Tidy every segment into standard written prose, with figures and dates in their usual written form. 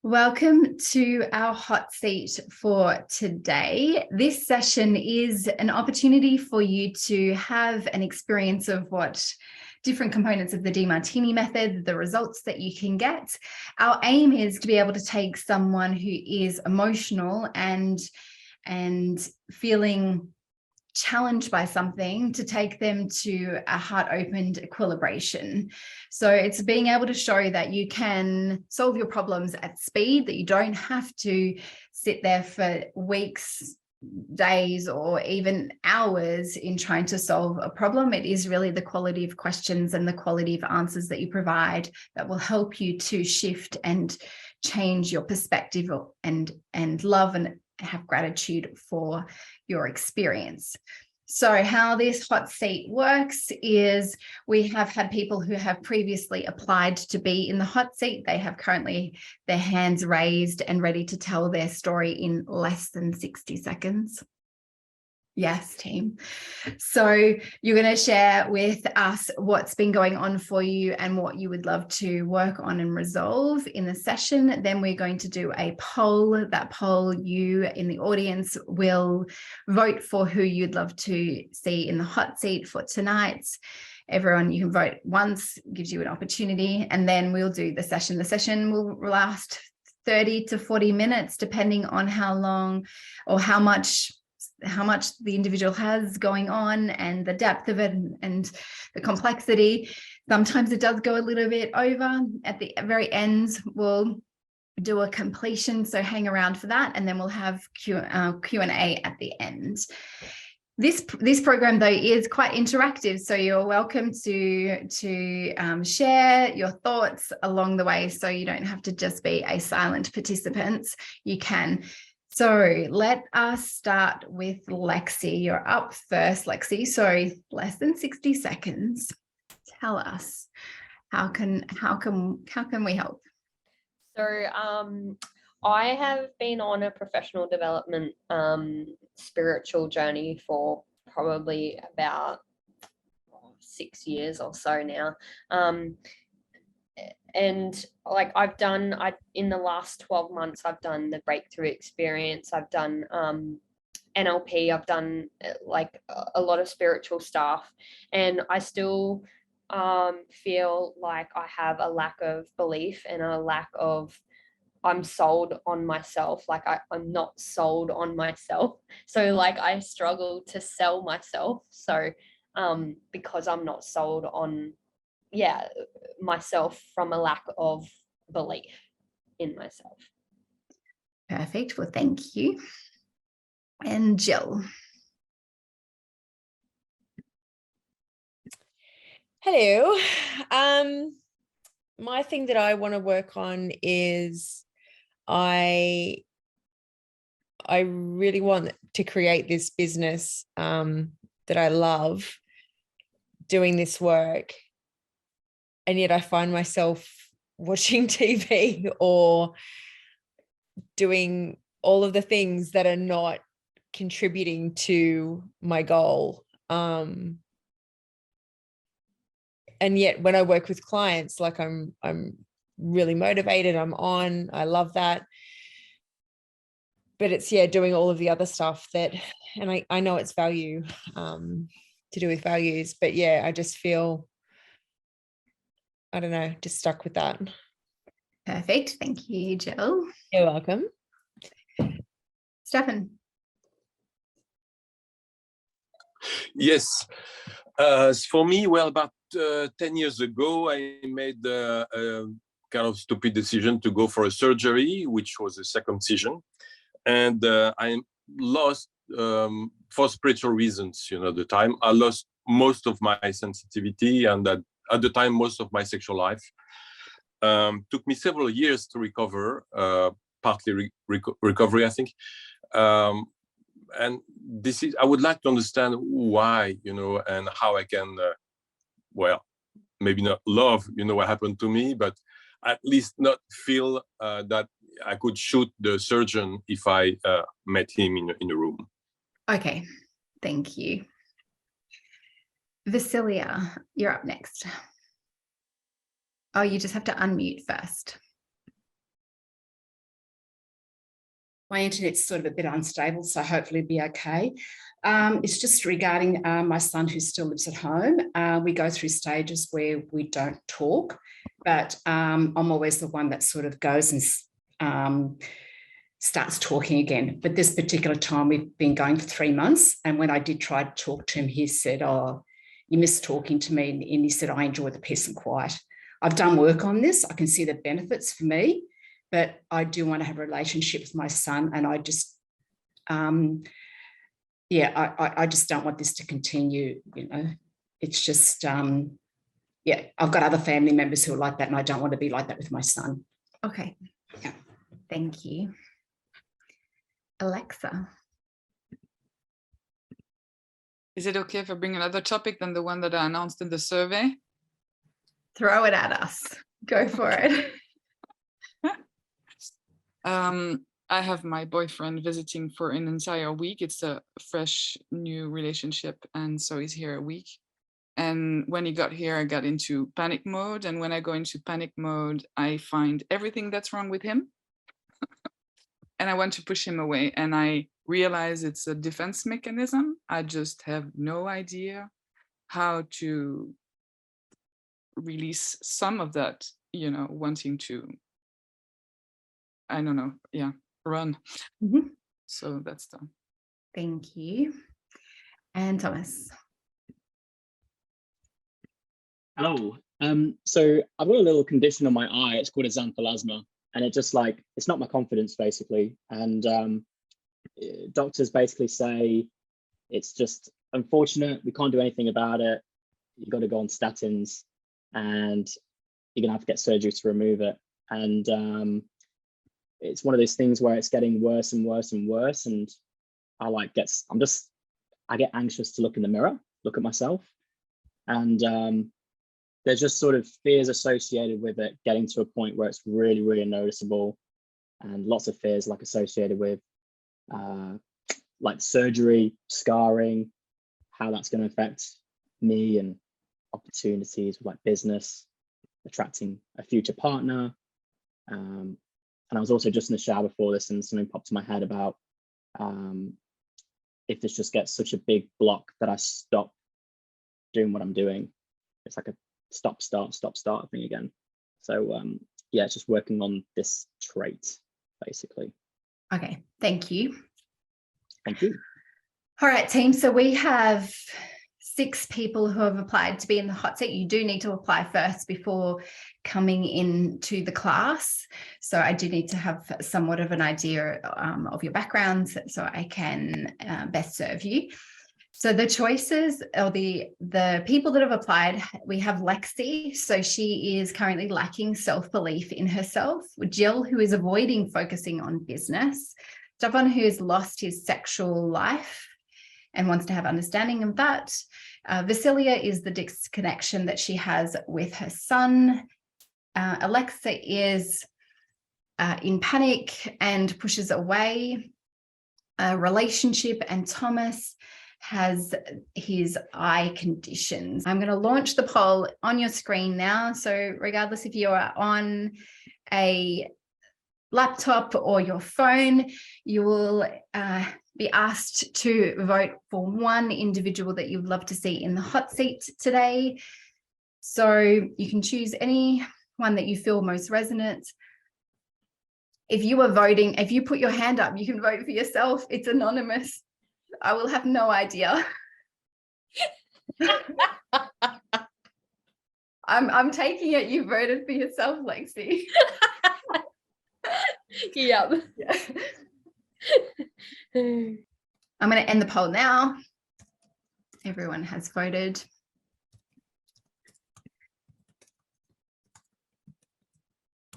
Welcome to our hot seat for today. This session is an opportunity for you to have an experience of what different components of the Demartini method, the results that you can get. Our aim is to be able to take someone who is emotional and feeling challenged by something to take them to a heart-opened equilibration. So it's being able to show that you can solve your problems at speed, that you don't have to sit there for weeks, days, or even hours in trying to solve a problem. It is really the quality of questions and the quality of answers that you provide that will help you to shift and change your perspective and love and have gratitude for your experience. So how this hot seat works is we have had people who have previously applied to be in the hot seat. They have currently their hands raised and ready to tell their story in less than 60 seconds. Yes, team. So you're going to share with us what's been going on for you and what you would love to work on and resolve in the session. Then we're going to do a poll. That poll, you in the audience will vote for who you'd love to see in the hot seat for tonight. Everyone, you can vote once, gives you an opportunity, and then we'll do the session. The session will last 30 to 40 minutes, depending on how long or how much the individual has going on and the depth of it and the complexity. Sometimes it does go a little bit over. At the very end, we'll do a completion, so hang around for that, and then we'll have Q&A at the end. This program, though, is quite interactive, so you're welcome to share your thoughts along the way, so you don't have to just be a silent participant. You can. So let us start with Lexi. You're up first, Lexi. So less than 60 seconds. Tell us, how can we help? So I have been on a professional development spiritual journey for probably about 6 years or so now. And like in the last 12 months, I've done the breakthrough experience. I've done NLP. I've done like a lot of spiritual stuff, and I still feel like I have a lack of belief and a lack of I'm sold on myself. Like I'm not sold on myself. So like I struggle to sell myself. So because I'm not sold on myself from a lack of belief in myself. Perfect. Well, thank you. And Jill. Hello. My thing that I want to work on is I really want to create this business that I love doing this work. And yet I find myself watching TV or doing all of the things that are not contributing to my goal. And yet when I work with clients, like I'm really motivated, I love that. But it's, doing all of the other stuff that, and I know it's value, to do with values, but I just feel, I don't know, just stuck with that. Perfect. Thank you, Jill. You're welcome. Stefan. Yes. For me, well, about 10 years ago, I made a kind of stupid decision to go for a surgery, which was a circumcision. And I lost, for spiritual reasons, at the time, I lost most of my sensitivity and at the time, most of my sexual life. Took me several years to recover, partly recovery, I think. And I would like to understand why, and how I can, maybe not love, what happened to me, but at least not feel that I could shoot the surgeon if I met him in a room. Okay, thank you. Vasilia, you're up next. Oh, you just have to unmute first. My internet's sort of a bit unstable, so hopefully it'll be okay. It's just regarding my son who still lives at home. We go through stages where we don't talk, but I'm always the one that sort of goes and starts talking again. But this particular time, we've been going for 3 months. And when I did try to talk to him, he said, "Oh, you miss talking to me." And he said, "I enjoy the peace and quiet." I've done work on this. I can see the benefits for me, but I do want to have a relationship with my son. And I just, I just don't want this to continue. You know, it's just, I've got other family members who are like that, and I don't want to be like that with my son. Okay. Yeah. Thank you. Alexa. Is it okay if I bring another topic than the one that I announced in the survey? Throw it at us. Go for it. I have my boyfriend visiting for an entire week. It's a fresh new relationship, and so he's here a week. And when he got here, I got into panic mode. And when I go into panic mode, I find everything that's wrong with him. And I want to push him away. And I realize it's a defense mechanism. I just have no idea how to release some of that, you know, wanting to, I don't know, run. Mm-hmm. So that's done. Thank you. And Thomas. Hello. So I've got a little condition on my eye. It's called a xanthelasma, and it just it's not my confidence basically. And doctors basically say it's just unfortunate. We can't do anything about it. You got to go on statins, and you're gonna have to get surgery to remove it. And it's one of those things where it's getting worse and worse and worse. And I get anxious to look in the mirror, look at myself, and there's just sort of fears associated with it getting to a point where it's really, really noticeable, and lots of fears associated with surgery, scarring, how that's going to affect me and opportunities with business, attracting a future partner. And I was also just in the shower before this, and something popped to my head about if this just gets such a big block that I stop doing what I'm doing. It's like a stop, start thing again. So it's just working on this trait, basically. Okay, thank you. Thank you. All right, team. So we have 6 people who have applied to be in the hot seat. You do need to apply first before coming into the class. So I do need to have somewhat of an idea of your backgrounds so I can best serve you. So the choices, or the people that have applied, we have Lexi. So she is currently lacking self-belief in herself. Jill, who is avoiding focusing on business. Stefan, who has lost his sexual life and wants to have understanding of that. Vasilia is the disconnection that she has with her son. Alexa is in panic and pushes away a relationship, and Thomas has his eye conditions. I'm going to launch the poll on your screen now. So regardless if you are on a laptop or your phone, you will be asked to vote for one individual that you would love to see in the hot seat today. So you can choose any one that you feel most resonant. If you are voting, if you put your hand up, you can vote for yourself. It's anonymous. I will have no idea. I'm taking it you voted for yourself, Lexi. Yep. Yeah. I'm going to end the poll now. Everyone has voted.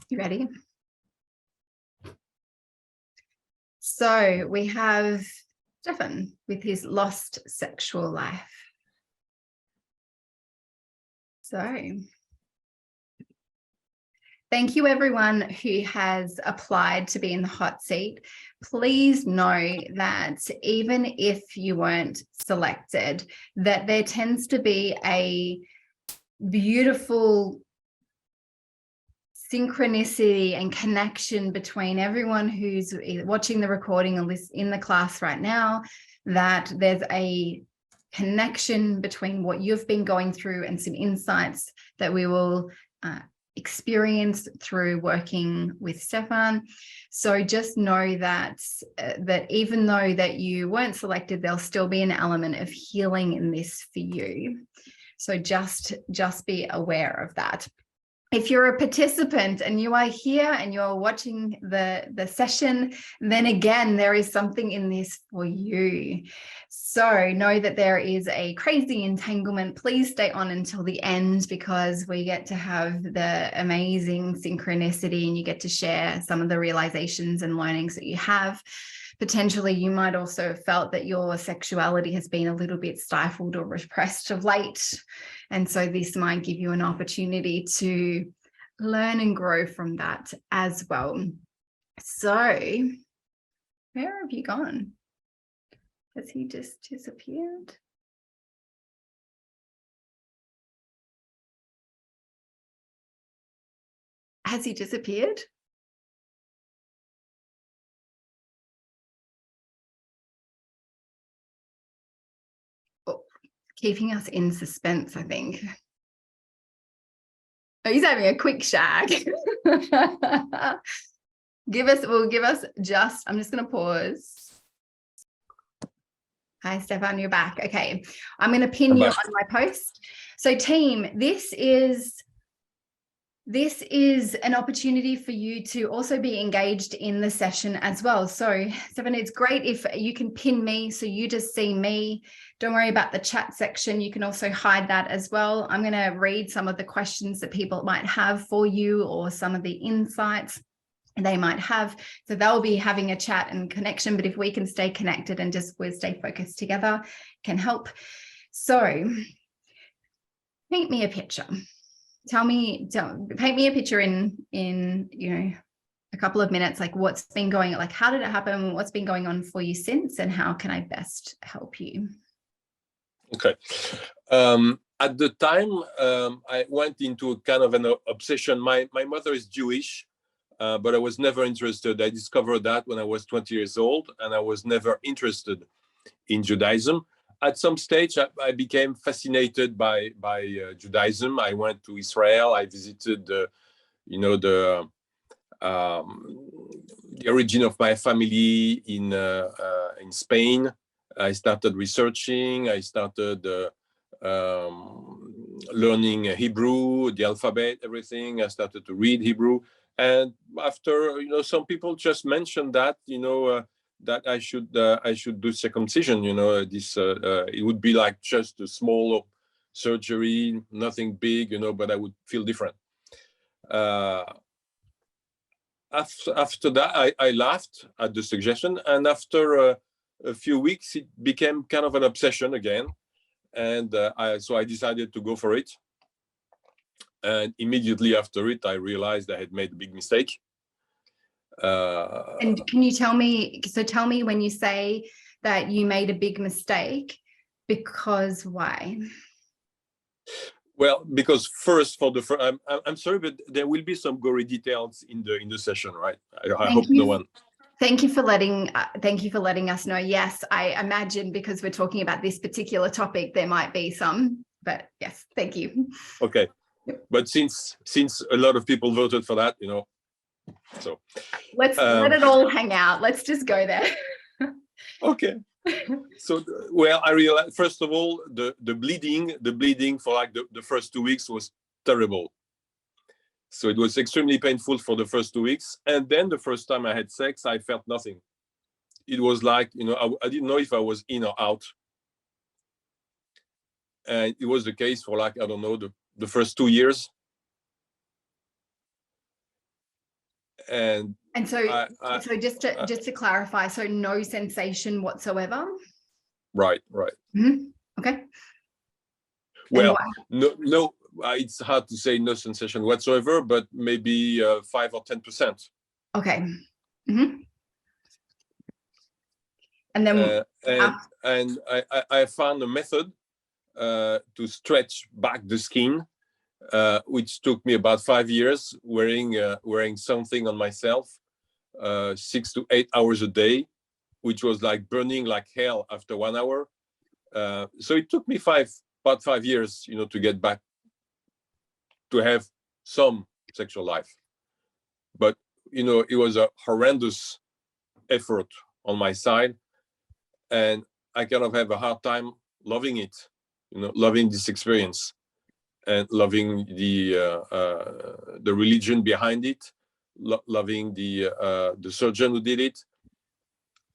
You ready? So we have Stefan with his lost sexual life. So thank you everyone who has applied to be in the hot seat. Please know that even if you weren't selected, that there tends to be a beautiful synchronicity and connection between everyone who's watching the recording or in the class right now, that there's a connection between what you've been going through and some insights that we will experience through working with Stefan. So just know that that even though that you weren't selected, there'll still be an element of healing in this for you. So just be aware of that. If you're a participant and you are here and you're watching the session, then again, there is something in this for you. So know that there is a crazy entanglement. Please stay on until the end, because we get to have the amazing synchronicity and you get to share some of the realizations and learnings that you have. Potentially, you might also have felt that your sexuality has been a little bit stifled or repressed of late. And so this might give you an opportunity to learn and grow from that as well. So where have you gone? Has he just disappeared? Has he disappeared? Keeping us in suspense, I think. Oh, he's having a quick shag. Give us just, I'm just going to pause. Hi, Stefan, you're back. Okay, I'm going to pin you on my post. So team, this is an opportunity for you to also be engaged in the session as well. So Stefan, it's great if you can pin me so you just see me. Don't worry about the chat section. You can also hide that as well. I'm going to read some of the questions that people might have for you, or some of the insights they might have. So they'll be having a chat and connection, but if we can stay connected and just we'll stay focused together, can help. So paint me a picture. Paint me a picture in you know, a couple of minutes, like what's been going, like how did it happen, what's been going on for you since, and how can I best help you? Okay. At the time, I went into a kind of an obsession. My mother is Jewish, but I was never interested. I discovered that when I was 20 years old, and I was never interested in Judaism. At some stage, I became fascinated by Judaism. I went to Israel. I visited, the origin of my family in Spain. I started researching. I started learning Hebrew, the alphabet, everything. I started to read Hebrew. And after, some people just mentioned that, that I should do circumcision. It would be like just a small surgery, nothing big, but I would feel different. After that, I laughed at the suggestion, and after a few weeks, it became kind of an obsession again, and so I decided to go for it. And immediately after it, I realized I had made a big mistake. And can you tell me, tell me when you say that you made a big mistake, because why? Well, because first, I'm sorry, but there will be some gory details in the session, right? I hope no one. Thank you for letting us know. Yes, I imagine because we're talking about this particular topic, there might be some, but yes, thank you. Okay, but since a lot of people voted for that, so let's let it all hang out. Let's just go there. Okay. So, well, I realized, first of all, the bleeding for like the first 2 weeks was terrible. So it was extremely painful for the first 2 weeks. And then the first time I had sex, I felt nothing. It was like, I didn't know if I was in or out. And it was the case for like, I don't know, the first 2 years. And so just to clarify, so no sensation whatsoever? Right. Mm-hmm. Okay. Well, no, it's hard to say no sensation whatsoever, but maybe 5 or 10%. Okay. Mm-hmm. And then and I found a method to stretch back the skin which took me about 5 years, wearing something on myself 6 to 8 hours a day, which was like burning like hell after 1 hour. So it took me about 5 years, to get back to have some sexual life. But, it was a horrendous effort on my side. And I kind of have a hard time loving it, loving this experience and loving the religion behind it, loving the surgeon who did it.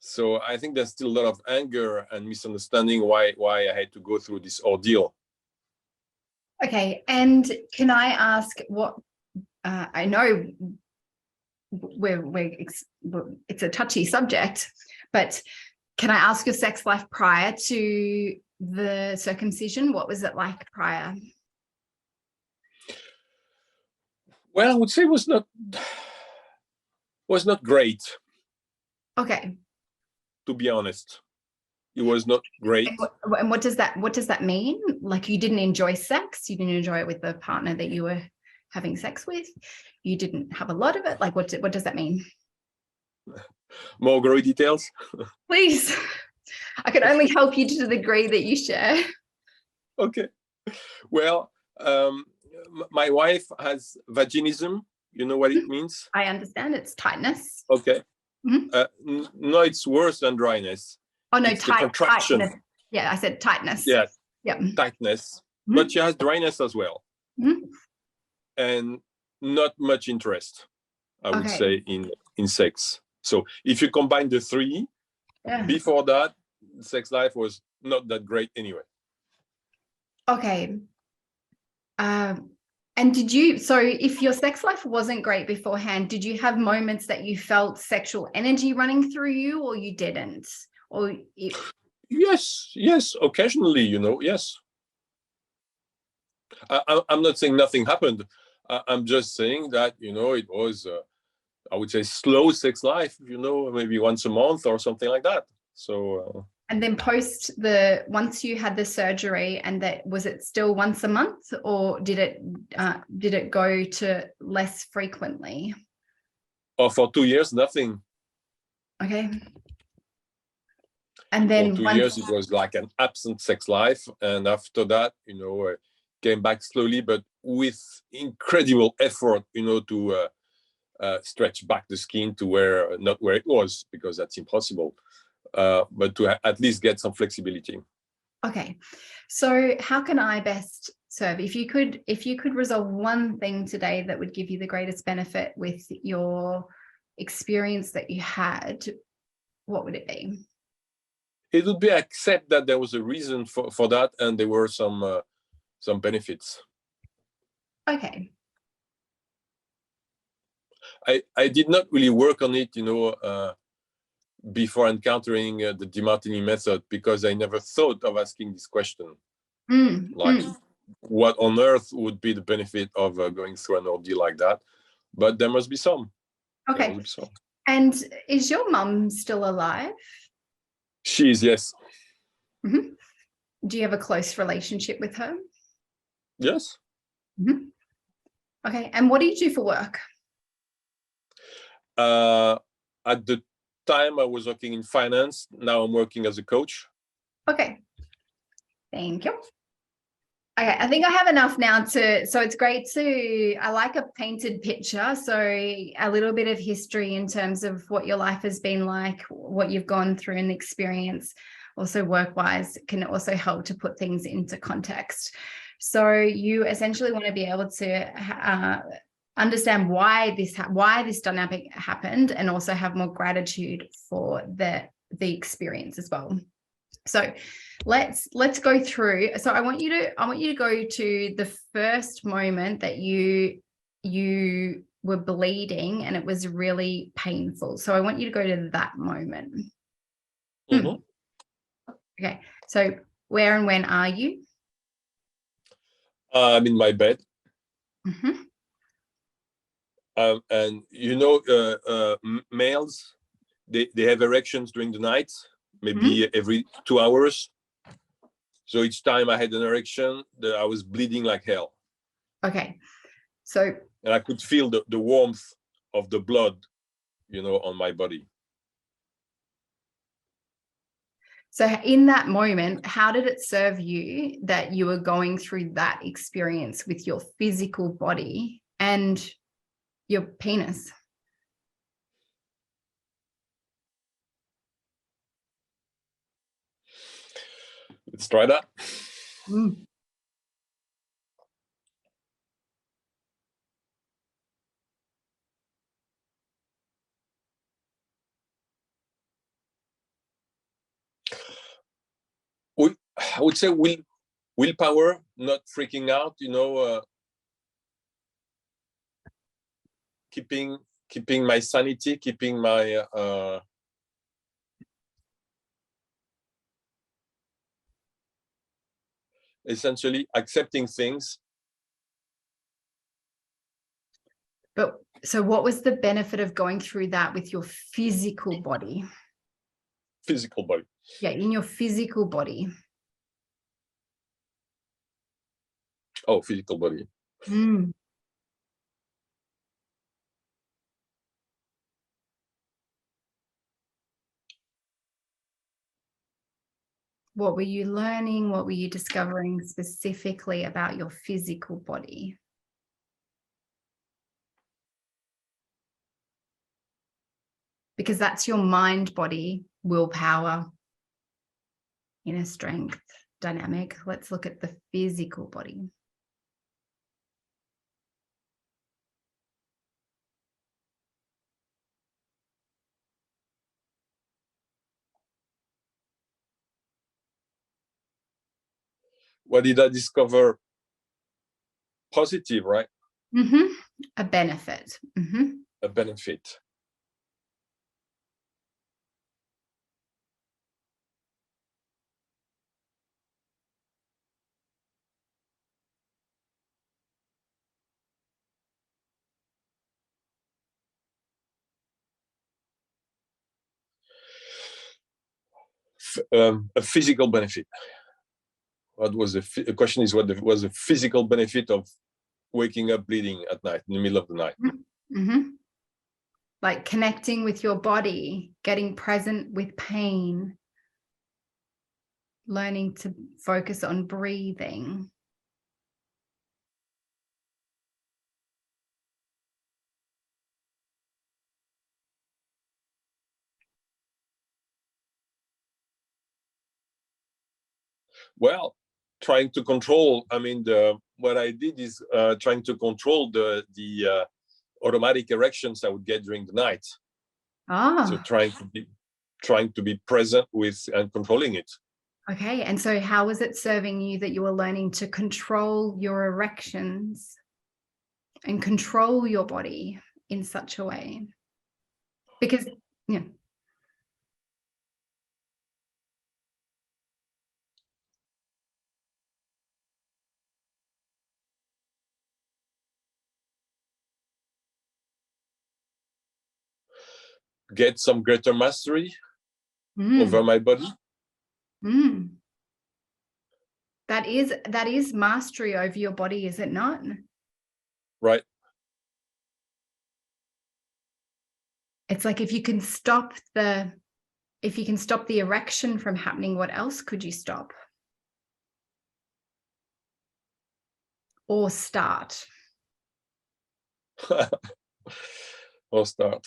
So I think there's still a lot of anger and misunderstanding why I had to go through this ordeal. Okay, and can I ask what I know it's a touchy subject, but can I ask your sex life prior to the circumcision? What was it like prior? Well, I would say it was not great. Okay. To be honest, it was not great. And what does that mean? Like, you didn't enjoy sex? You didn't enjoy it with the partner that you were having sex with? You didn't have a lot of it? Like, what does that mean? More gory details? Please. I can only help you to the degree that you share. Okay. Well, my wife has vaginism. You know what it means? I understand. It's tightness. Okay. Mm-hmm. No, it's worse than dryness. Oh, no, contraction. tightness. Yeah, I said tightness. Yes. Yeah. Tightness. Mm-hmm. But she has dryness as well. Mm-hmm. And not much interest, I would Okay. say, in sex. So if you combine the three, Yeah. before that, sex life was not that great anyway. Okay. And so if your sex life wasn't great beforehand, did you have moments that you felt sexual energy running through you, or you didn't? Yes, occasionally, yes. I'm not saying nothing happened. I'm just saying that, it was, I would say, slow sex life, maybe once a month or something like that. So. And then once you had the surgery, and was it still once a month, or did it go to less frequently? Oh, for 2 years, nothing. Okay. And then for 2 years, it was like an absent sex life. And after that, came back slowly, but with incredible effort, to stretch back the skin to not where it was, because that's impossible. But to at least get some flexibility. Okay, so how can I best serve? If you could resolve one thing today that would give you the greatest benefit with your experience that you had, what would it be? It would be accept that there was a reason for that, and there were some benefits. Okay. I did not really work on it, before encountering the Demartini method, because I never thought of asking this question. What on earth would be the benefit of going through an ordeal like that? But there must be some. Okay. And is your mum still alive? She is, yes. Mm-hmm. Do you have a close relationship with her? Yes. Mm-hmm. Okay. And what do you do for work? At the time, I was working in finance. Now I'm working as a coach. Okay. Thank you. Okay, I think I have enough now so it's great I like a painted picture. So a little bit of history in terms of what your life has been like, what you've gone through and experience, also work-wise, can also help to put things into context. So you essentially want to be able to understand why this dynamic happened, and also have more gratitude for the experience as well. So let's go through. So I want you to go to the first moment that you were bleeding and it was really painful. So I want you to go to that moment. Mm-hmm. Okay. So where and when are you? I'm in my bed. Mm-hmm. And males, they have erections during the night, maybe every 2 hours. So each time I had an erection, I was bleeding like hell. Okay. So. And I could feel the warmth of the blood, on my body. So in that moment, how did it serve you that you were going through that experience with your physical body and your penis? Let's try that. Mm. I would say willpower, not freaking out, keeping my sanity, keeping my essentially accepting things. But so what was the benefit of going through that with your physical body? Physical body. Yeah, in your physical body. Oh, physical body. Mm. What were you learning? What were you discovering specifically about your physical body? Because that's your mind, body, willpower, inner strength, dynamic. Let's look at the physical body. What did I discover? Positive, right? Mm-hmm. A benefit. Mm-hmm. A benefit. A physical benefit. What was the question is what was the physical benefit of waking up bleeding at night, in the middle of the night? Mm-hmm. Like connecting with your body, getting present with pain, learning to focus on breathing. Well, trying to control. I mean, what I did is trying to control the automatic erections I would get during the night. So trying to be present with and controlling it. Okay. And so how was it serving you that you were learning to control your erections and control your body in such a way? Because, yeah. Get some greater mastery over my body. That is mastery over your body, is it not? Right. It's like if you can stop the erection from happening, what else could you stop? Or start? Or start.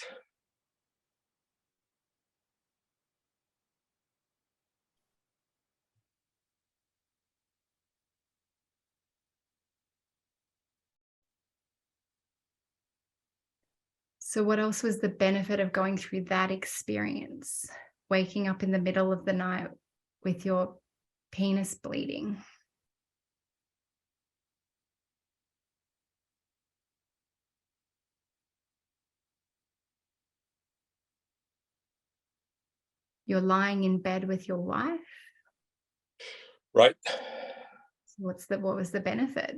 So what else was the benefit of going through that experience? Waking up in the middle of the night with your penis bleeding. You're lying in bed with your wife. Right. So what was the benefit?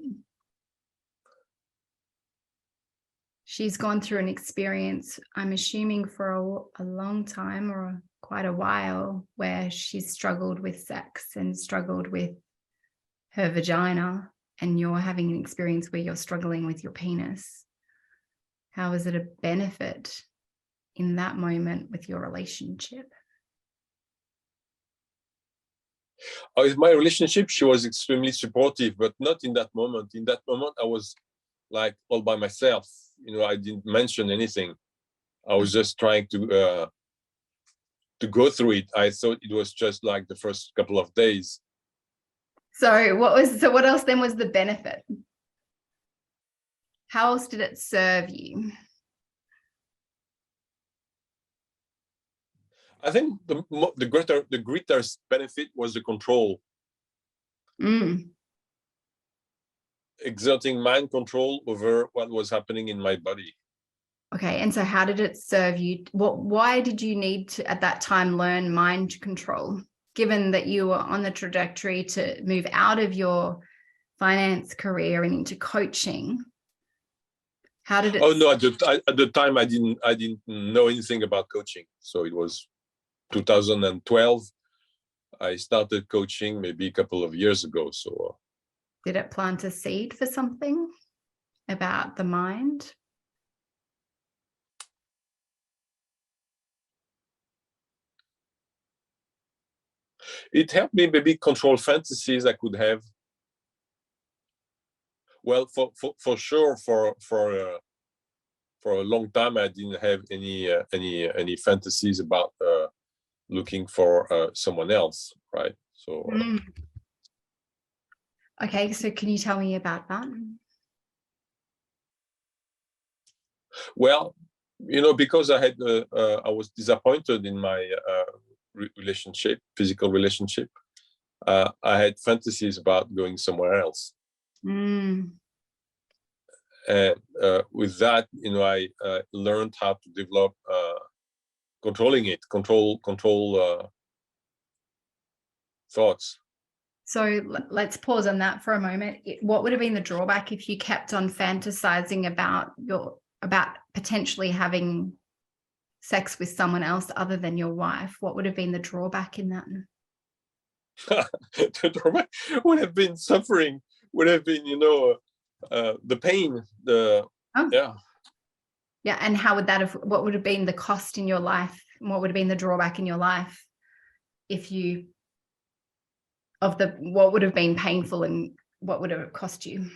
She's gone through an experience, I'm assuming for a long time or quite a while, where she's struggled with sex and struggled with her vagina and you're having an experience where you're struggling with your penis, how is it a benefit in that moment with your relationship? With my relationship, she was extremely supportive, but not in that moment. In that moment, I was like all by myself. I didn't mention anything. I was just trying to go through it. I thought it was just like the first couple of days. So what else then was the benefit? How else did it serve you? I think the greatest benefit was the control. Exerting mind control over what was happening in my body. Okay, and so how did it serve you? Why did you need to at that time learn mind control, given that you were on the trajectory to move out of your finance career and into coaching? How did it? Oh no, at the time I didn't know anything about coaching. So it was 2012. I started coaching maybe a couple of years ago. So did it plant a seed for something about the mind? It helped me maybe control fantasies I could have. Well, for sure, for a long time I didn't have any fantasies about looking for someone else, right? So okay, so can you tell me about that? Well, because I was disappointed in my relationship, physical relationship, I had fantasies about going somewhere else. And with that, I learned how to develop control thoughts. So let's pause on that for a moment. What would have been the drawback if you kept on fantasizing about potentially having sex with someone else other than your wife? What would have been the drawback in that? The drawback would have been suffering, would have been, the pain, Yeah, and how would that have, what would have been the cost in your life? And what would have been the drawback in your life what would have been painful and what would it cost you?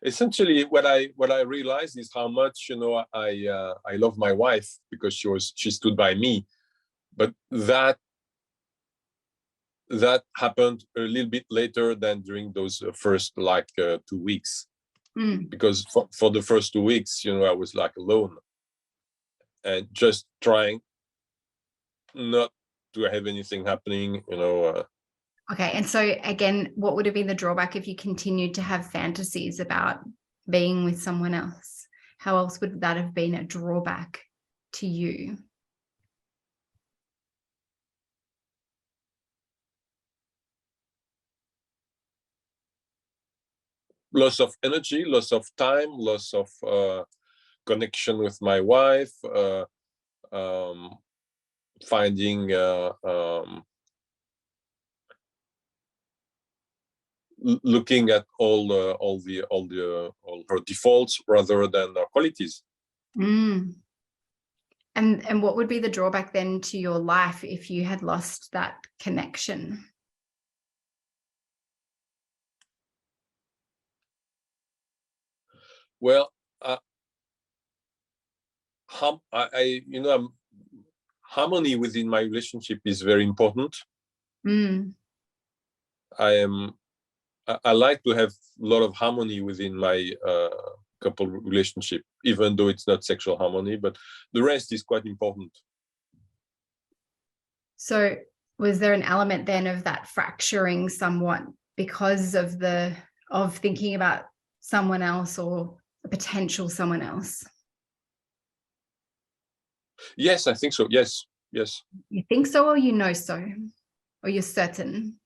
Essentially, what I realized is how much I love my wife because she stood by me, but that happened a little bit later than during those first 2 weeks, because for the first 2 weeks, I was like alone and just trying not to have anything happening, Okay, and so again, what would have been the drawback if you continued to have fantasies about being with someone else? How else would that have been a drawback to you? Loss of energy, loss of time, loss of connection with my wife, finding looking at all her defaults rather than her qualities. And what would be the drawback then to your life if you had lost that connection? Well, harmony within my relationship is very important. I like to have a lot of harmony within my couple relationship, even though it's not sexual harmony, but the rest is quite important. So was there an element then of that fracturing somewhat because of thinking about someone else or a potential someone else? Yes, I think so. Yes. You think so, or you know so, or you're certain?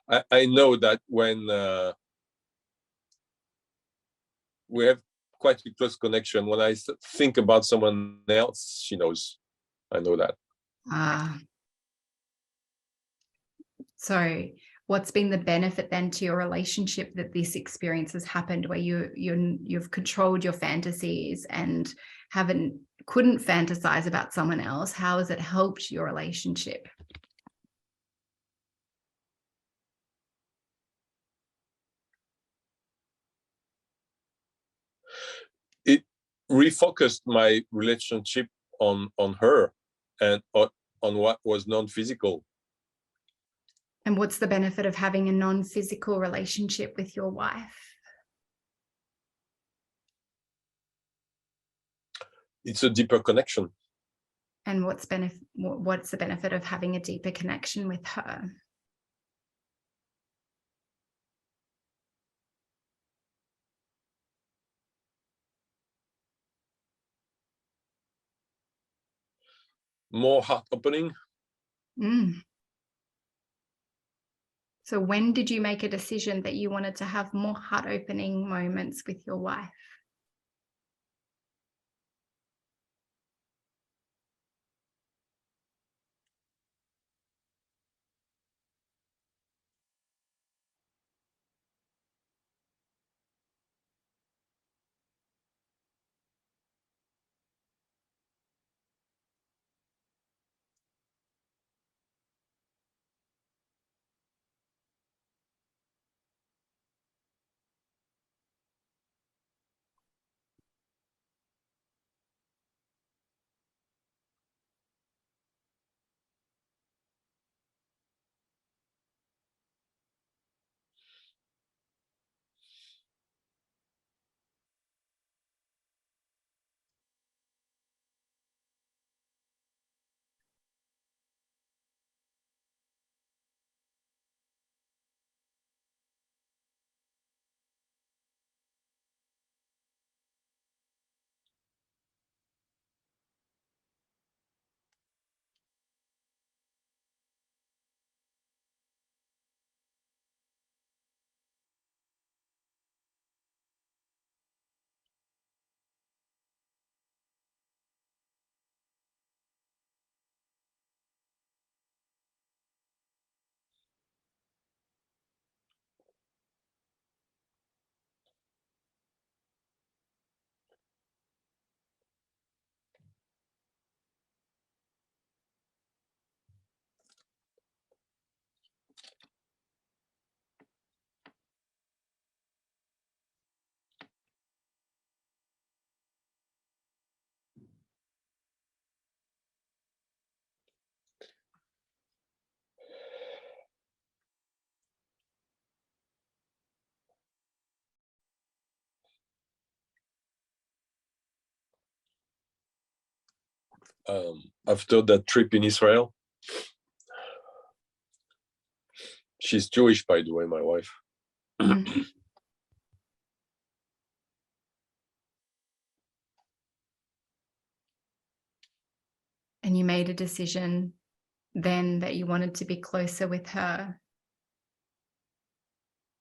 I know that when we have quite a close connection, when I think about someone else, she knows. I know that. So what's been the benefit then to your relationship that this experience has happened, where you've controlled your fantasies and couldn't fantasize about someone else? How has it helped your relationship? It refocused my relationship on her and on what was non-physical. And what's the benefit of having a non-physical relationship with your wife? It's a deeper connection. And what's the benefit of having a deeper connection with her? More heart opening. So when did you make a decision that you wanted to have more heart opening moments with your wife? After that trip in Israel. She's Jewish, by the way, my wife. And you made a decision then that you wanted to be closer with her.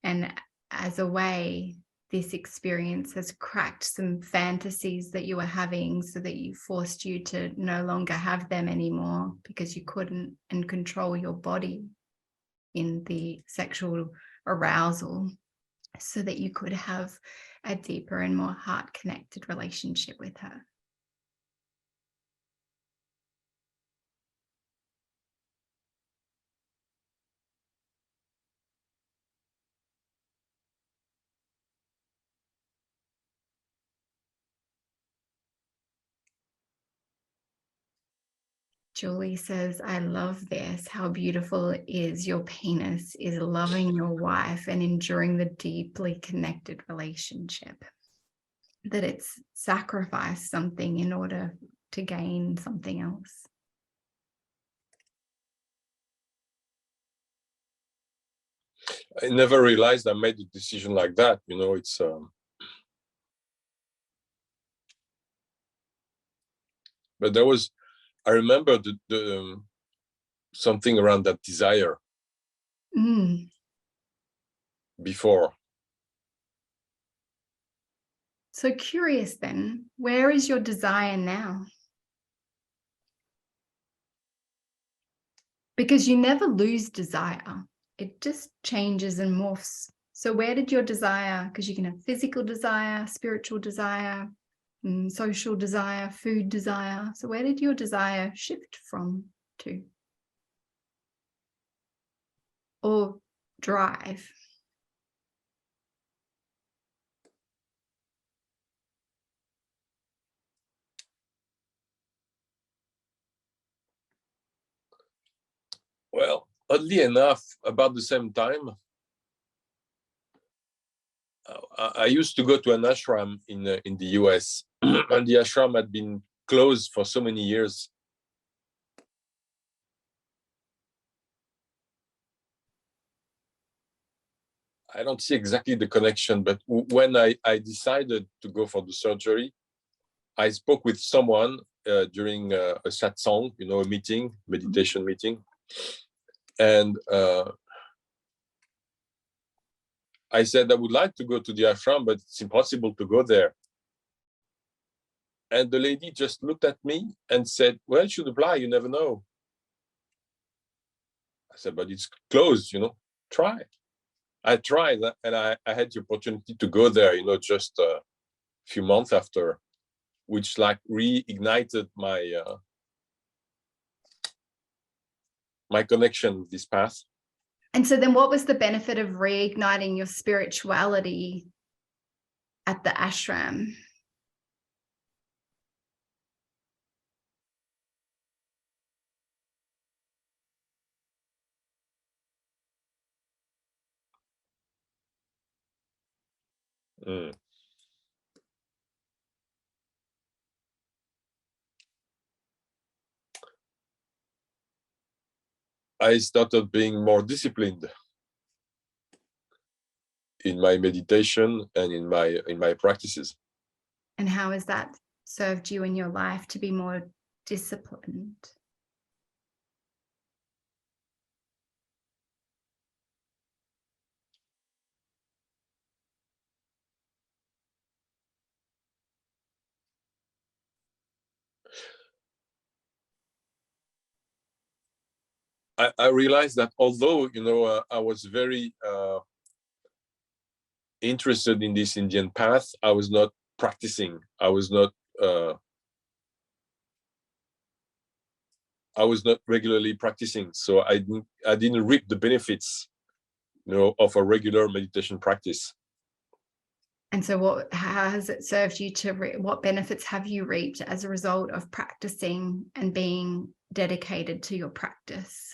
And as a way, this experience has cracked some fantasies that you were having, so that you forced you to no longer have them anymore because you couldn't and control your body in the sexual arousal, so that you could have a deeper and more heart-connected relationship with her. Julie says, I love this. How beautiful it is. Your penis is loving your wife and enduring the deeply connected relationship. That it's sacrificed something in order to gain something else. I never realized I made a decision like that. You know, it's but there was, I remember the something around that desire. before. So curious then, where is your desire now? Because you never lose desire. It just changes and morphs. So where did your desire, because you can have physical desire, spiritual desire, social desire, food desire. So where did your desire shift from to? Or drive? Well, oddly enough, about the same time, I used to go to an ashram in the US, and the ashram had been closed for so many years. I don't see exactly the connection, but when I decided to go for the surgery, I spoke with someone during a satsang, a meeting, meditation meeting. And I said, I would like to go to the ashram, but it's impossible to go there. And the lady just looked at me and said, well, you should apply, you never know. I said, but it's closed, try. I tried, and I had the opportunity to go there, just a few months after, which like reignited my my connection with this path. And so then what was the benefit of reigniting your spirituality at the ashram? I started being more disciplined in my meditation and in my practices. And how has that served you in your life to be more disciplined? I realized that although, I was very interested in this Indian path, I was not practicing. I was not regularly practicing. So I didn't reap the benefits, of a regular meditation practice. And so how has it served you what benefits have you reaped as a result of practicing and being dedicated to your practice?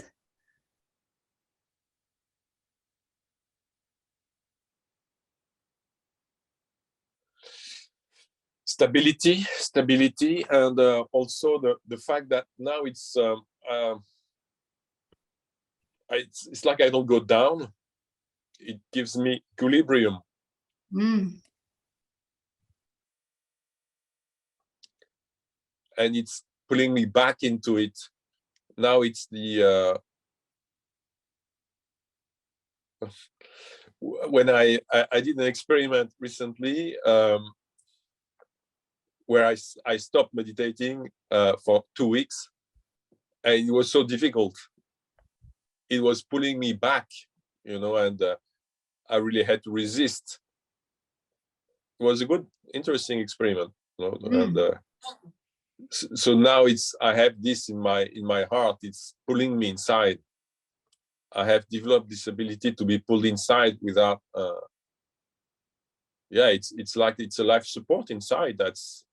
Stability, and also the fact that now it's like I don't go down. It gives me equilibrium. And it's pulling me back into it. Now it's the when I did an experiment recently where I stopped meditating for 2 weeks, and it was so difficult. It was pulling me back, and I really had to resist. It was a good, interesting experiment, and so now I have this in my heart. It's pulling me inside. I have developed this ability to be pulled inside without it's like it's a life support inside that's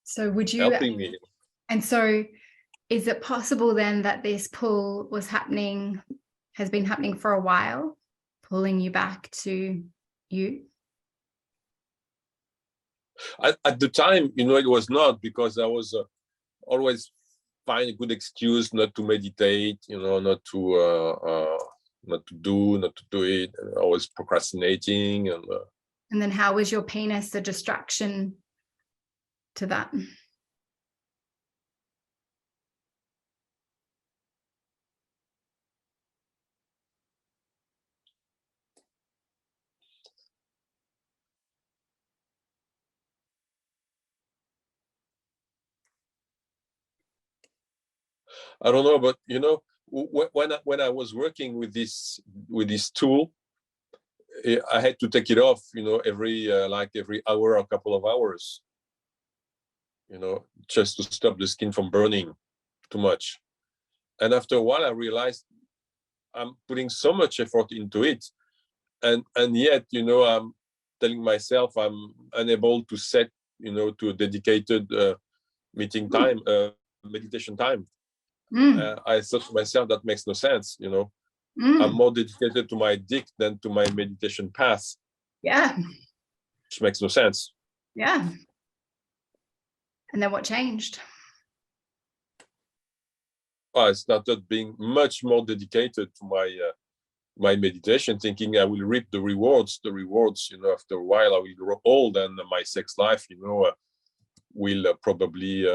so would you helping me. And so is it possible then that this pull has been happening for a while, pulling you back to you? At the time, it was not, because I was always find a good excuse not to meditate, not to do it. I was procrastinating, and then how was your penis a distraction to that? I don't know, but you know, when I was working with this tool, I had to take it off, you know, every hour or a couple of hours, you know, just to stop the skin from burning too much. And after a while, I realized I'm putting so much effort into it, and yet, you know, I'm telling myself I'm unable to set, you know, to a dedicated meeting time, meditation time. I thought to myself, that makes no sense, you know. I'm more dedicated to my dick than to my meditation path. Yeah. Which makes no sense. Yeah. And then what changed? I started being much more dedicated to my meditation, thinking I will reap the rewards. The rewards, you know, after a while I will grow old, and my sex life, you know, will probably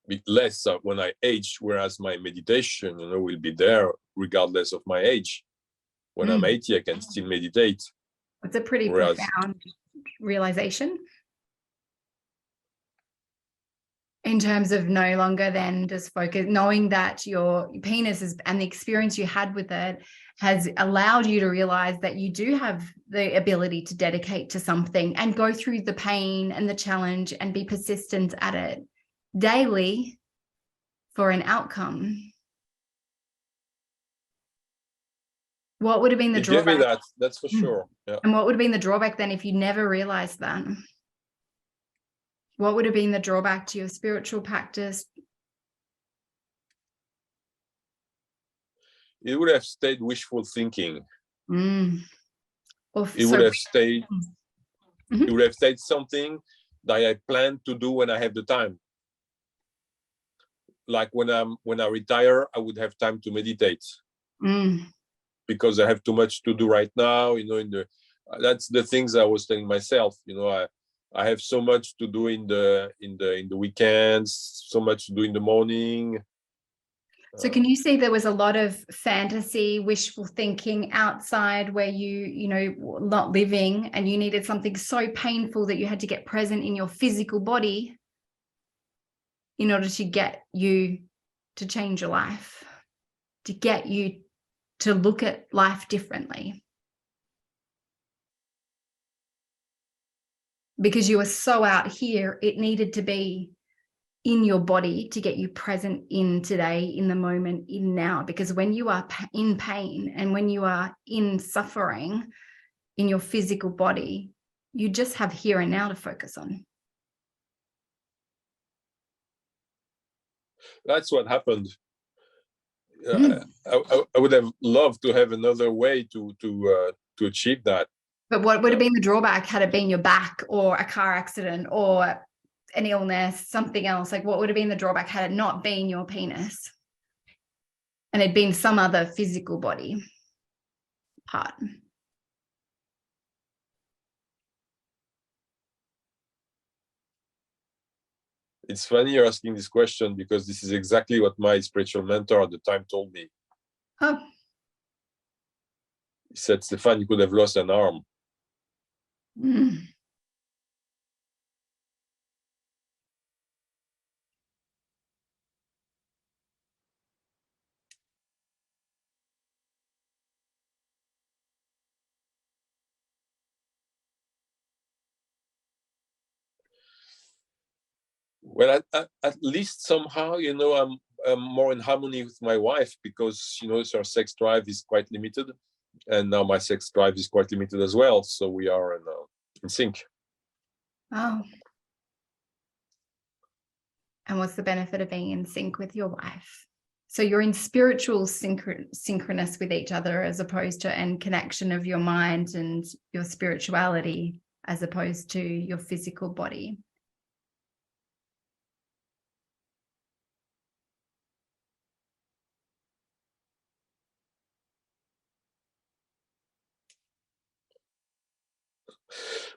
be less when I age, whereas my meditation, you know, will be there regardless of my age. When I'm 80, I can still meditate. It's a pretty profound realization. In terms of no longer then just focus, knowing that your penis is, and the experience you had with it has allowed you to realize that you do have the ability to dedicate to something and go through the pain and the challenge and be persistent at it daily for an outcome. What would have been the drawback? Give me that, that's for sure. Yeah. And what would have been the drawback then if you never realized that? What would have been the drawback to your spiritual practice? It would have stayed wishful thinking. It would have stayed. It would have stayed something that I plan to do when I have the time. Like when I retire, I would have time to meditate. Because I have too much to do right now. You know, that's the things I was telling myself. You know, I have so much to do in the weekends, so much to do in the morning. So can you see there was a lot of fantasy, wishful thinking outside where you know, not living, and you needed something so painful that you had to get present in your physical body in order to get you to change your life, to get you to look at life differently? Because you were so out here, it needed to be in your body to get you present in today, in the moment, in now. Because when you are in pain and when you are in suffering in your physical body, you just have here and now to focus on. That's what happened. I would have loved to have another way to achieve that. But what would have been the drawback had it been your back or a car accident or an illness, something else? Like, what would have been the drawback had it not been your penis and it'd been some other physical body part? It's funny you're asking this question, because this is exactly what my spiritual mentor at the time told me. Oh. He said, Stefan, you could have lost an arm. Well, at least somehow, you know, I'm more in harmony with my wife, because, you know, her sex drive is quite limited, and now my sex drive is quite limited as well. So we are in sync. Oh. And what's the benefit of being in sync with your wife? So you're in spiritual synchronous with each other, as opposed to and connection of your mind and your spirituality, as opposed to your physical body.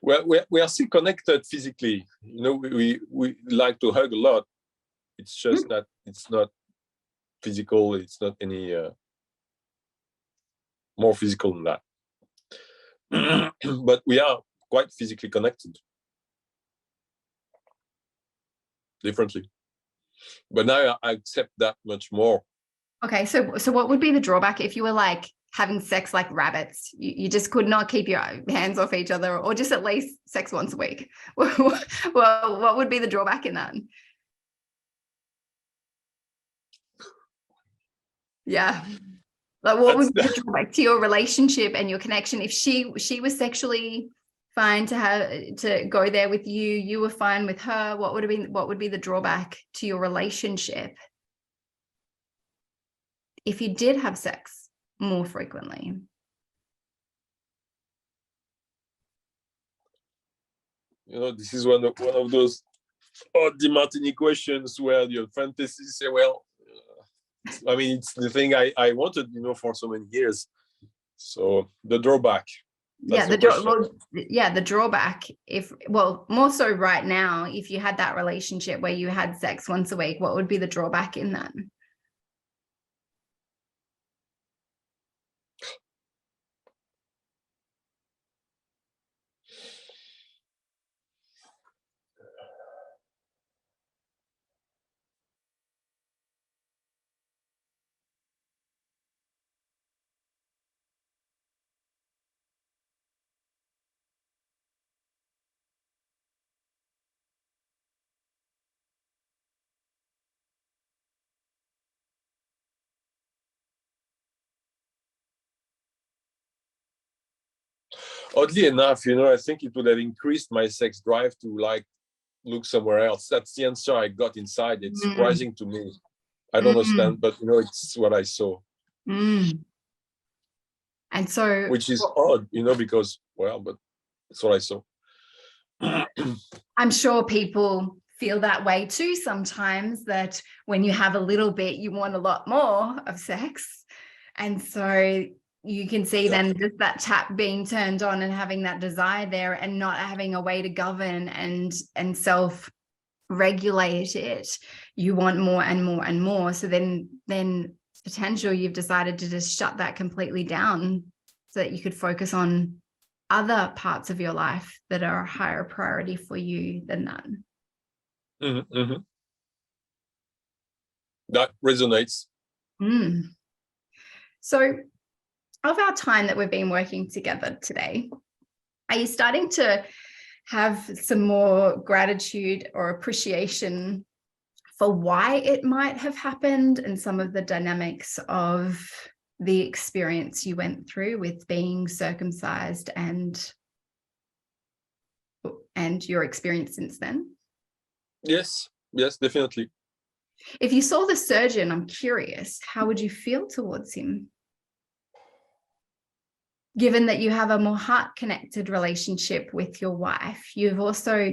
Well, we are still connected physically. You know, we like to hug a lot. It's just that it's not physical. It's not any more physical than that. But we are quite physically connected. Differently. But now I accept that much more. Okay, so what would be the drawback if you were like having sex like rabbits? You just could not keep your hands off each other, or just at least sex once a week. Well, what would be the drawback in that? Yeah. Like what would be the drawback to your relationship and your connection if she was sexually fine to go there with you, you were fine with her? What would be the drawback to your relationship if you did have sex more frequently? You know, this is one of those odd Demartini questions where your fantasy say, well, I mean, it's the thing I wanted, you know, for so many years. So the drawback. Yeah, the drawback. More so right now, if you had that relationship where you had sex once a week, what would be the drawback in that? Oddly enough, you know, I think it would have increased my sex drive to like look somewhere else. That's the answer I got inside. It's surprising to me. I don't understand, but you know, it's what I saw. And so, which is odd, you know, because, well, but that's what I saw. I'm sure people feel that way too sometimes, that when you have a little bit, you want a lot more of sex. And so you can see then just that tap being turned on and having that desire there and not having a way to govern and self-regulate it. You want more and more and more. So then potential you've decided to just shut that completely down so that you could focus on other parts of your life that are a higher priority for you than that. That resonates. So of our time that we've been working together today, are you starting to have some more gratitude or appreciation for why it might have happened and some of the dynamics of the experience you went through with being circumcised and your experience since then? Yes, definitely. If you saw the surgeon, I'm curious, how would you feel towards him? Given that you have a more heart-connected relationship with your wife, you've also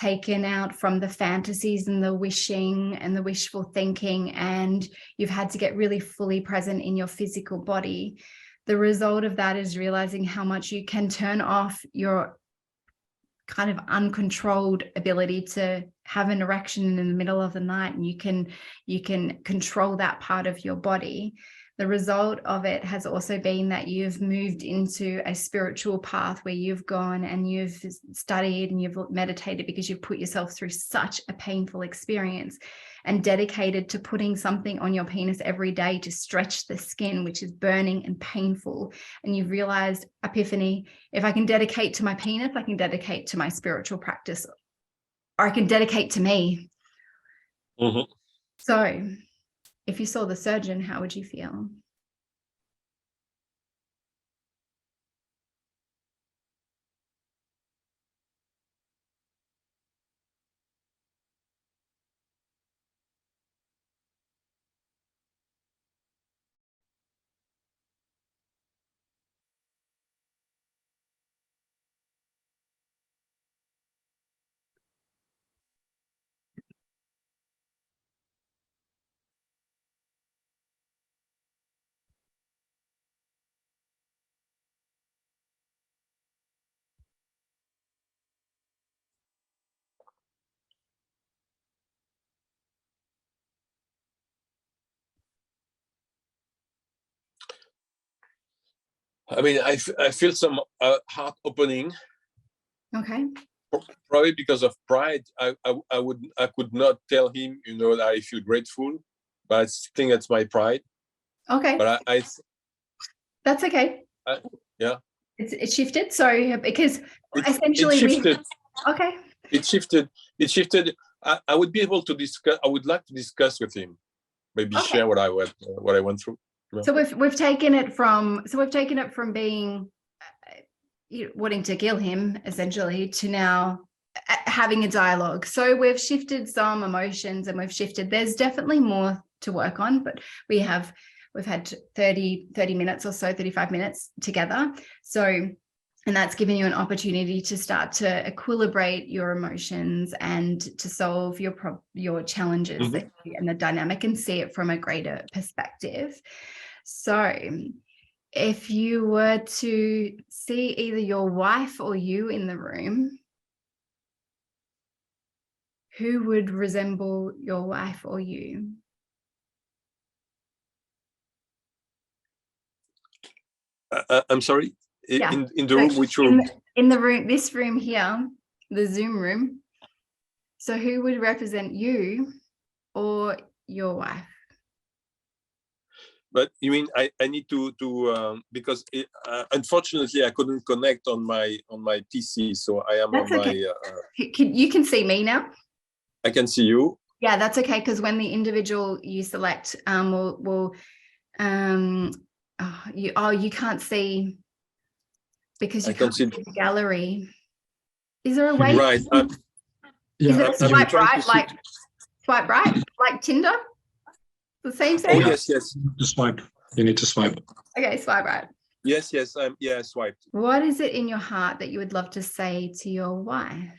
taken out from the fantasies and the wishing and the wishful thinking, and you've had to get really fully present in your physical body. The result of that is realizing how much you can turn off your kind of uncontrolled ability to have an erection in the middle of the night, and you can control that part of your body. The result of it has also been that you've moved into a spiritual path where you've gone and you've studied and you've meditated because you've put yourself through such a painful experience, and dedicated to putting something on your penis every day to stretch the skin, which is burning and painful. And you've realized, epiphany, if I can dedicate to my penis, I can dedicate to my spiritual practice, or I can dedicate to me. So if you saw the surgeon, how would you feel? I mean, I feel some heart opening. Okay. Probably because of pride, I could not tell him, that I feel grateful, but I think that's my pride. Okay. But That's okay. Yeah. It shifted. So because essentially it shifted. Okay. It shifted. I would be able to discuss. I would like to discuss with him, maybe share what I went through. So we've taken it from being wanting to kill him essentially to now having a dialogue. So we've shifted some emotions and there's definitely more to work on, but we've had 30 minutes or so, 35 minutes together. So, and that's given you an opportunity to start to equilibrate your emotions and to solve your challenges and the dynamic and see it from a greater perspective. So if you were to see either your wife or you in the room, who would resemble your wife or you? I'm sorry. Yeah. In the room, which room? In the room, this room here, the Zoom room. So who would represent you or your wife? But you mean I need to because unfortunately I couldn't connect on my PC, so I am That's on okay. my. You can see me now. I can see you. Yeah, that's okay, because when the individual you select will you can't see because you can't see the gallery. Is there a way? Right. Is it swipe right, swipe right, like Tinder? The same thing? Oh yes. To swipe. You need to swipe. Okay, swipe right. Yes. I swiped. What is it in your heart that you would love to say to your wife?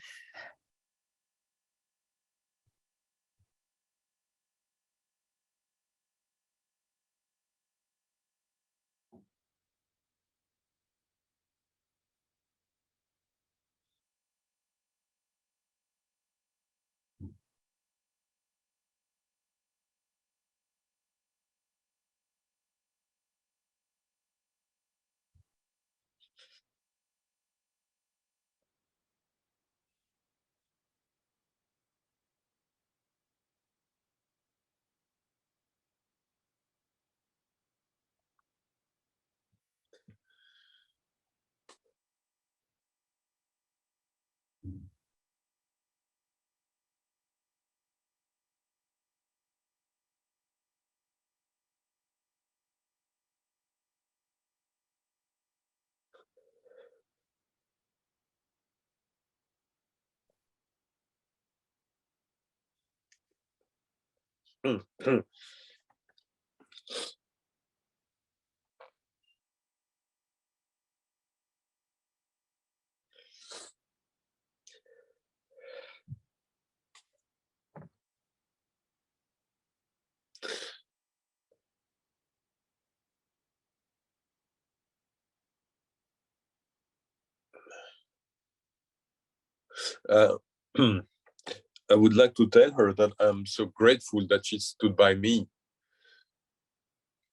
I would like to tell her that I'm so grateful that she stood by me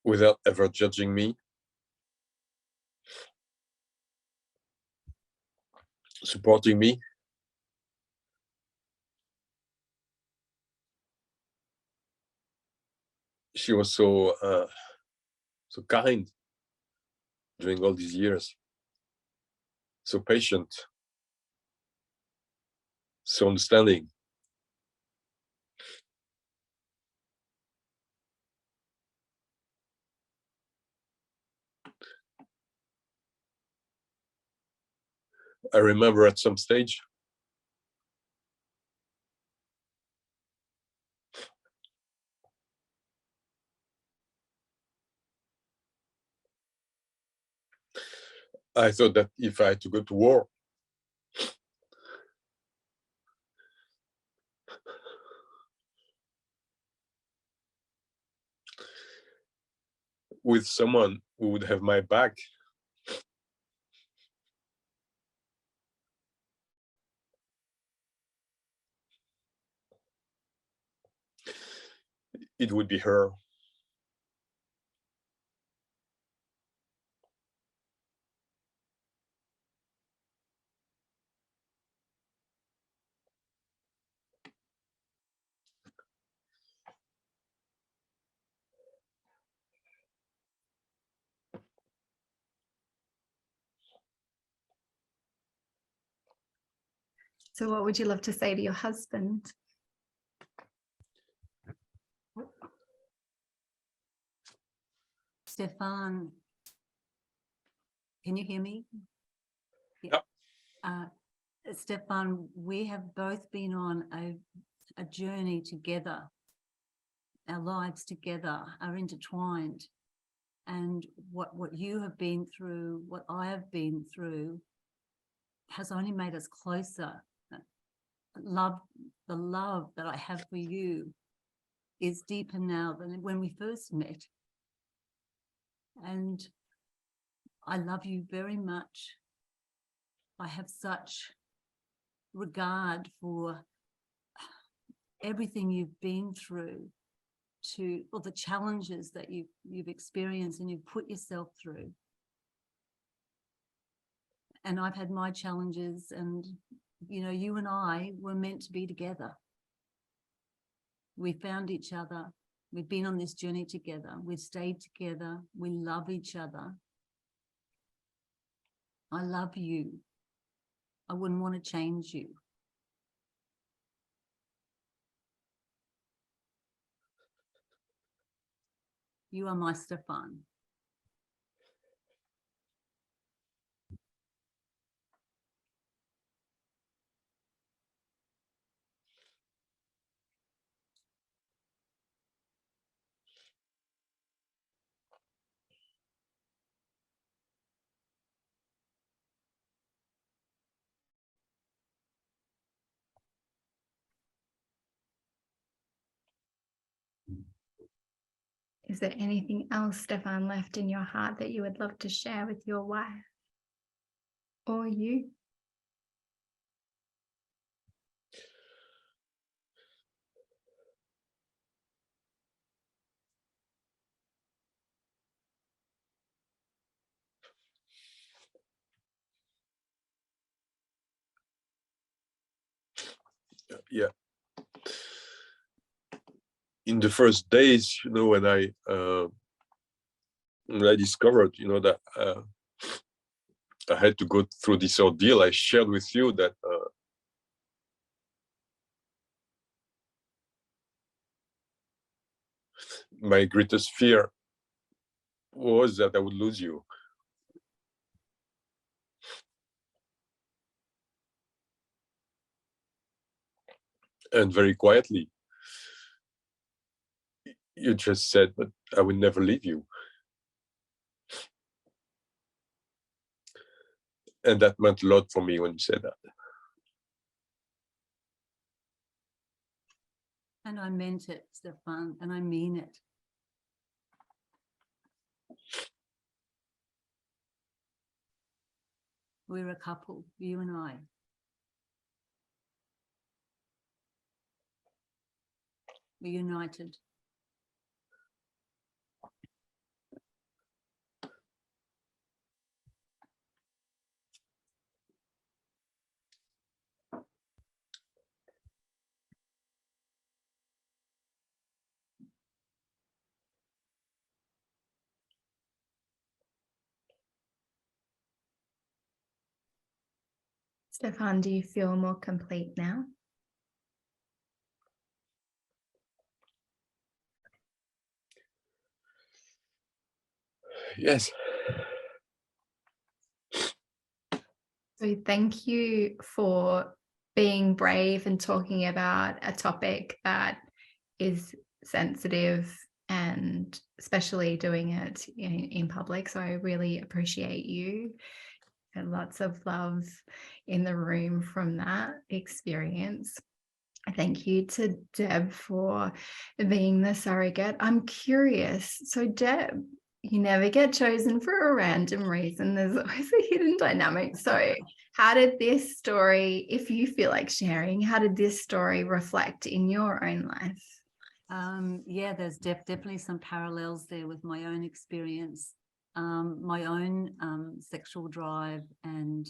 without ever judging me, supporting me. She was so kind during all these years, so patient, so understanding. I remember at some stage I thought that if I had to go to war with someone who would have my back, it would be her. So what would you love to say to your husband? Stefan, can you hear me? Yep. Stefan, we have both been on a journey together. Our lives together are intertwined. And what you have been through, what I have been through, has only made us closer. The love that I have for you is deeper now than when we first met. And I love you very much. I have such regard for everything you've been through, to all the challenges that you've experienced and you've put yourself through. And I've had my challenges, and you know, you and I were meant to be together. We found each other. We've been on this journey together. We've stayed together. We love each other. I love you. I wouldn't want to change you. You are my Stefan. Is there anything else, Stefan, left in your heart that you would love to share with your wife or you? Yeah. In the first days, you know, when I discovered, you know, that I had to go through this ordeal, I shared with you that my greatest fear was that I would lose you. And very quietly, you just said, but I will never leave you. And that meant a lot for me when you said that. And I meant it, Stefan, and I mean it. We're a couple, you and I. We're united. Stefan, do you feel more complete now? Yes. So thank you for being brave and talking about a topic that is sensitive, and especially doing it in public. So I really appreciate you, and lots of love in the room from that experience. Thank you to Deb for being the surrogate. I'm curious. So Deb, you never get chosen for a random reason. There's always a hidden dynamic. So how did this story, if you feel like sharing, how did this story reflect in your own life? Yeah, there's definitely some parallels there with my own experience, my own sexual drive and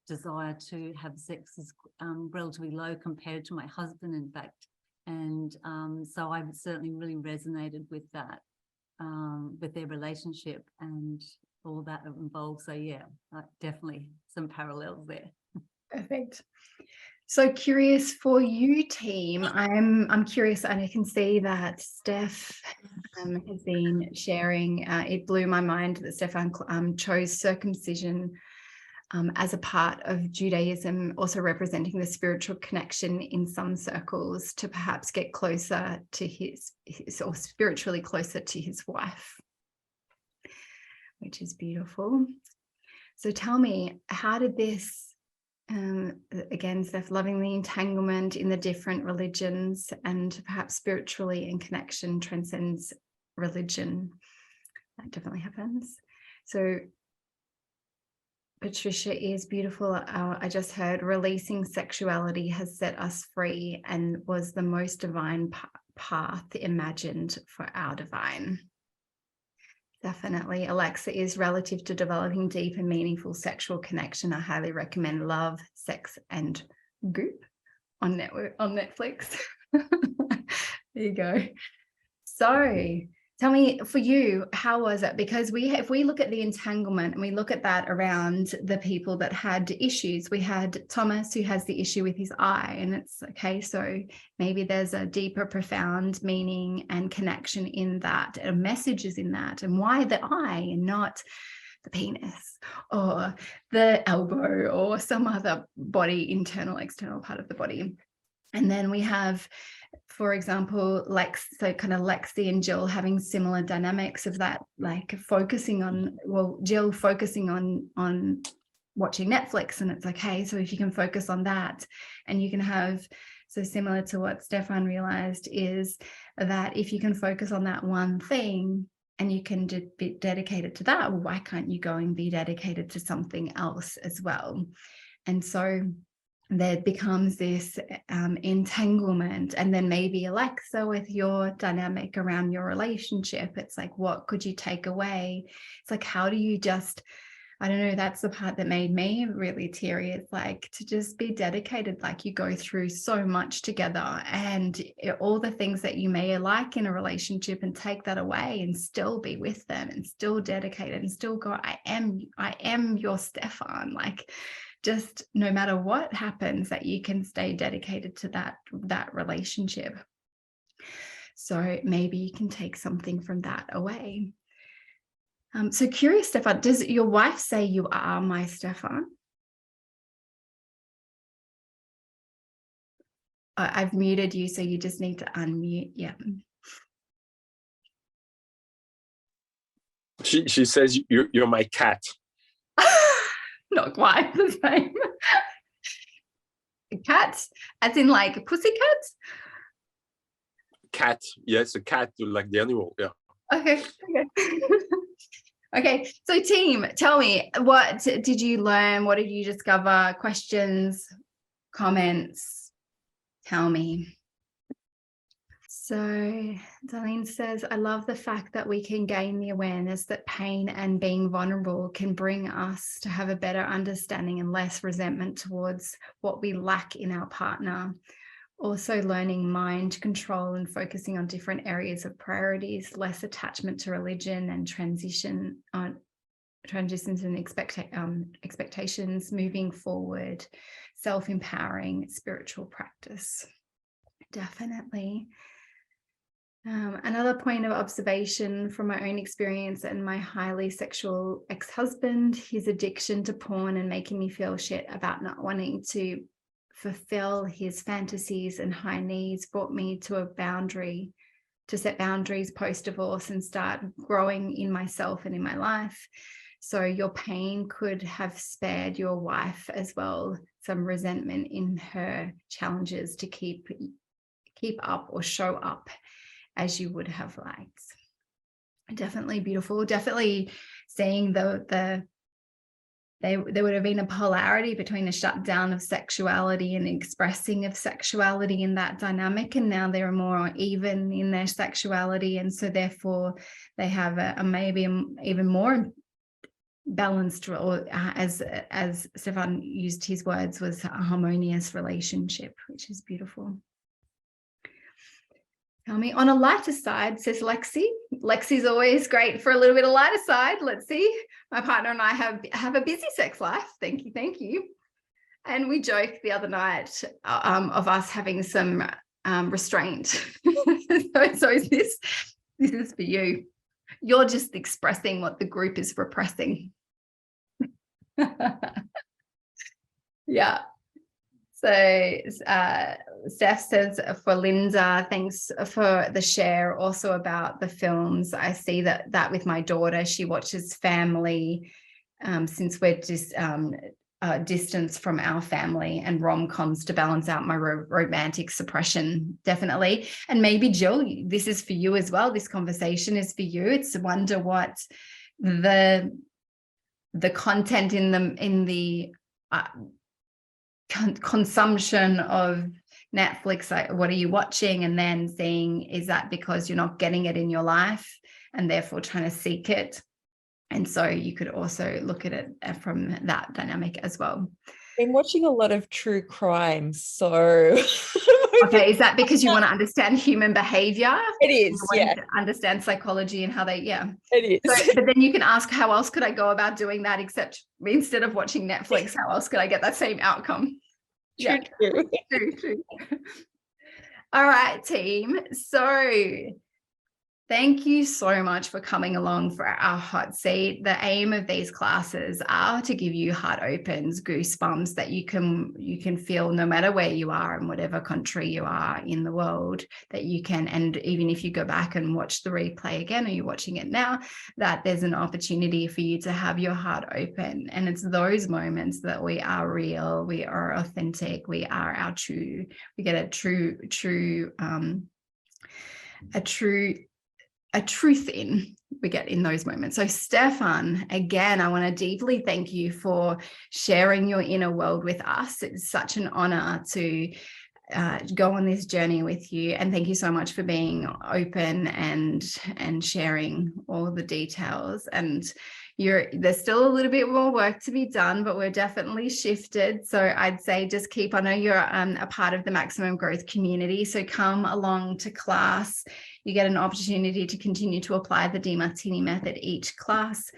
desire to have sex is relatively low compared to my husband, in fact. And so I certainly really resonated with that, with their relationship and all that involved. So yeah, definitely some parallels there. Perfect. So curious for you, team. I'm curious, and I can see that Steph has been sharing. It blew my mind that Stefan chose circumcision as a part of Judaism, also representing the spiritual connection in some circles to perhaps get closer to his or spiritually closer to his wife, which is beautiful. So tell me, how did this, again, Steph, loving the entanglement in the different religions and perhaps spiritually in connection transcends religion. That definitely happens. So Patricia is beautiful. I just heard releasing sexuality has set us free and was the most divine path imagined for our divine. Definitely. Alexa is relative to developing deep and meaningful sexual connection. I highly recommend Love, Sex and Goop on Netflix. There you go. So tell me, for you, how was it? Because if we look at the entanglement and we look at that around the people that had issues, we had Thomas who has the issue with his eye, and it's okay. So maybe there's a deeper, profound meaning and connection in that, and messages in that, and why the eye and not the penis or the elbow or some other body, internal, external part of the body. And then we have, for example, Lexi and Jill having similar dynamics of that, like focusing on, well, Jill focusing on watching Netflix, and it's okay. So if you can focus on that, and you can have, so similar to what Stefan realized is that if you can focus on that one thing and you can be dedicated to that, well, why can't you go and be dedicated to something else as well? And so there becomes this entanglement. And then maybe Alexa, with your dynamic around your relationship, it's like, what could you take away? It's like, how do you just, I don't know, that's the part that made me really teary. It's like to just be dedicated, like you go through so much together, and all the things that you may like in a relationship, and take that away and still be with them and still dedicated and still go, I am your Stefan. Like, just no matter what happens, that you can stay dedicated to that relationship. So maybe you can take something from that away. So curious, Stefan, does your wife say you are my Stefan? I've muted you, so you just need to unmute. Yeah. She says you're my cat. Not quite the same. Cats, as in like pussycats? Cat, yes, a cat, like the animal, yeah. Okay. Okay, so team, tell me, what did you learn? What did you discover? Questions, comments? Tell me. So Darlene says, I love the fact that we can gain the awareness that pain and being vulnerable can bring us to have a better understanding and less resentment towards what we lack in our partner. Also learning mind control and focusing on different areas of priorities, less attachment to religion and transitions and expectations, moving forward, self-empowering spiritual practice. Definitely. Another point of observation from my own experience and my highly sexual ex-husband, his addiction to porn and making me feel shit about not wanting to fulfill his fantasies and high needs brought me to set boundaries post-divorce and start growing in myself and in my life. So your pain could have spared your wife as well some resentment in her challenges to keep up or show up as you would have liked. Definitely beautiful. Definitely seeing there would have been a polarity between a shutdown of sexuality and expressing of sexuality in that dynamic, and now they're more even in their sexuality, and so therefore they have a maybe even more balanced, or as Stefan used his words, was a harmonious relationship, which is beautiful. Tell me, on a lighter side, says Lexi. Lexi's always great for a little bit of lighter side. Let's see. My partner and I have a busy sex life. Thank you. And we joked the other night of us having some restraint. so this is for you. You're just expressing what the group is repressing. Yeah. So Steph says, for Linda, thanks for the share also about the films. I see that with my daughter, she watches family since we're just distance from our family, and rom-coms to balance out my romantic suppression, definitely. And maybe Jill, this is for you as well. This conversation is for you. It's to wonder what the content in the consumption of Netflix, like, what are you watching? And then seeing, is that because you're not getting it in your life and therefore trying to seek it? And so you could also look at it from that dynamic as well. Been watching a lot of true crime, so okay, is that because you want to understand human behavior? It is, yeah. To understand psychology and how they, yeah. It is. So, but then you can ask, how else could I go about doing that, except instead of watching Netflix, how else could I get that same outcome? True. True. All right, team. So thank you so much for coming along for our hot seat. The aim of these classes are to give you heart opens, goosebumps that you can feel no matter where you are in whatever country you are in the world, that you can, and even if you go back and watch the replay again, or you're watching it now, that there's an opportunity for you to have your heart open. And it's those moments that we are real, we are authentic, we are our true, we get a truth in, we get in those moments. So Stefan, again, I want to deeply thank you for sharing your inner world with us. It's such an honor to go on this journey with you, and thank you so much for being open and sharing all the details. And there's still a little bit more work to be done, but we're definitely shifted. So I'd say just keep, I know you're a part of the Maximum Growth community, so come along to class. You get an opportunity to continue to apply the Demartini method each class.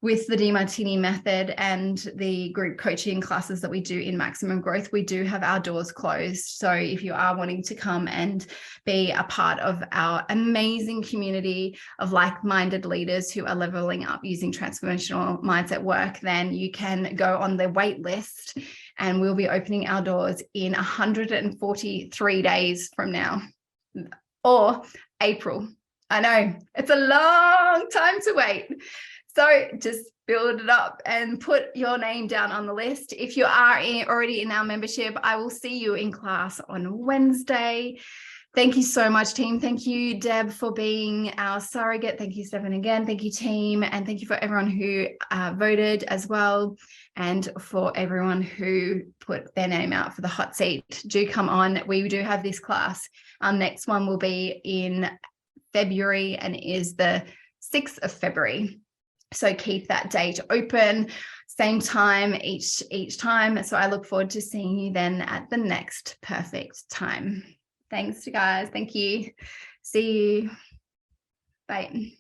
With the Demartini method and the group coaching classes that we do in Maximum Growth, we do have our doors closed. So if you are wanting to come and be a part of our amazing community of like-minded leaders who are leveling up using transformational mindset work, then you can go on the wait list, and we'll be opening our doors in 143 days from now, or April. I know it's a long time to wait. So just build it up and put your name down on the list. If you are already in our membership, I will see you in class on Wednesday. Thank you so much, team. Thank you, Deb, for being our surrogate. Thank you, Stephen, again. Thank you, team. And thank you for everyone who voted as well, and for everyone who put their name out for the hot seat. Do come on. We do have this class. Our next one will be in February and is the 6th of February. So keep that date open, same time each time. So I look forward to seeing you then at the next perfect time. Thanks, you guys. Thank you. See you. Bye.